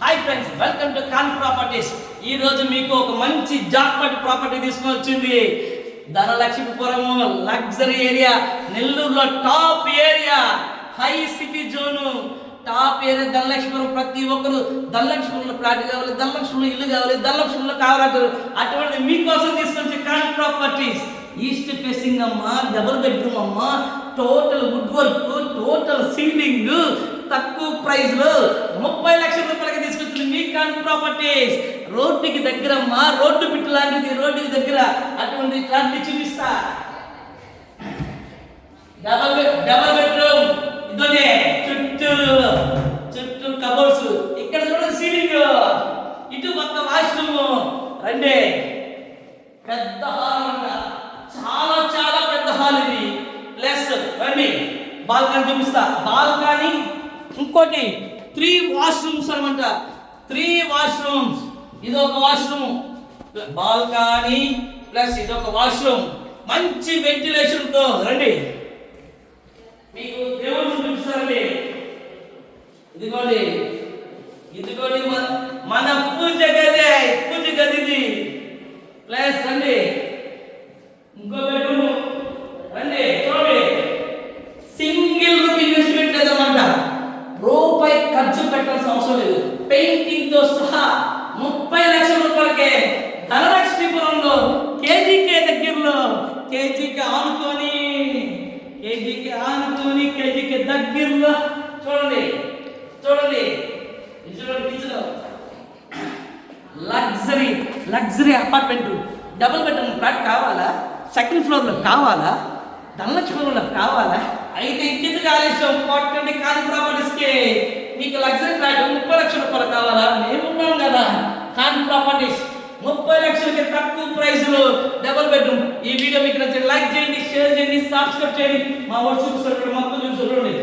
Hi friends, welcome to Khan properties. ఈ రోజు మీకు ఒక మంచి జాక్పాట్ ప్రాపర్టీ తీసుకొని వచ్చింది. ధనలక్ష్మీపురము లగ్జరీ ఏరియా, నెల్లూరులో top area, high city zone, top area Dhanalakshmipuram. ప్రతి ఒక్కరు ధనలక్ష్మీపురంలో ప్లాట్ కావాలి, ధనలక్ష్మీపురంలో ఇల్లు కావాలి, ధనలక్ష్మీపురంలో కావాలంటారు. అటువంటిది మీకోసం తీసుకొచ్చి ఖాన్ ప్రాపర్టీస్. ఈస్ట్ ఫేసింగ్ అమ్మా, డబుల్ బెడ్రూమ్ అమ్మా, total wood work, total ceiling, తక్కువ ప్రైస్ లో 30 లక్షల రూపాయలకి తీసుకొచ్చింది మీ ఖాన్ ప్రాపర్టీస్. రోడ్డుకి దగ్గర అమ్మా, రోడ్డు బిట్టు లాంటిది, రోడ్డుకి దగ్గర. అటువంటి ఫ్లాట్ చూపిస్తా. డబుల్ బెడ్రూమ్, ఇదోనే చుట్టూ కబోర్డ్స్, ఇక్కడ చూడండి సీలింగ్, ఇటు పక్క వాష్రూమ్. రండి, పెద్ద హాల్ అంట, చాలా చాలా పెద్ద హాల్ ఇది. ప్లస్ రండి, బాల్కనీ చూపిస్తా. బాల్కనీ, ఇంకోటి 3 వాష్రూమ్స్ అనమాట. 3 వాష్రూమ్స్, ఇది ఒక వాష్రూమ్, బాల్కనీ ప్లస్ ఇది ఒక వాష్రూమ్, మంచి వెంటిలేషన్ తో. రండి, మీకు దేవుడు చూపిస్తారండి. ఇదిగోండి మన పూజ గది. ప్లస్ రండి, ఇంకో బెడ్రూమ్. రండి, చూడండి, సింగిల్ రూపీ ఇన్వెస్ట్మెంట్ లేదన్నమాట. రూపాయి ఖర్చు పెట్టాల్సిన అవసరం లేదు. పెయింటింగ్ తో సహా 30 లక్షల రూపాయలకే ధనలక్ష్మీపురంలో కేజీకే దగ్గరలో, కేజీకి ఆనుకొని కేజీకి దగ్గరలో. చూడండి luxury apartment, double bedroom flat కావాలా? సెకండ్ ఫ్లోర్లో కావాలా? ధనలక్ష్మీపురంలో కావాలా? అయితే ఇంకెందుకు ఆలస్యం, కొట్టండి ఖాన్ ప్రాపర్టీస్కి. మీకు లగ్జరీ ఫ్లాట్ 30 లక్షల రూపాయలు కావాలా? మేమున్నాం కదా ఖాన్ ప్రాపర్టీస్. 30 లక్షలకి తక్కువ ప్రైస్లో డబుల్ బెడ్రూమ్. ఈ వీడియో మీకు నచ్చితే లైక్ చేయండి, షేర్ చేయండి, సబ్స్క్రైబ్ చేయండి. మా వాట్సాప్ మొత్తం చూసి చూడండి.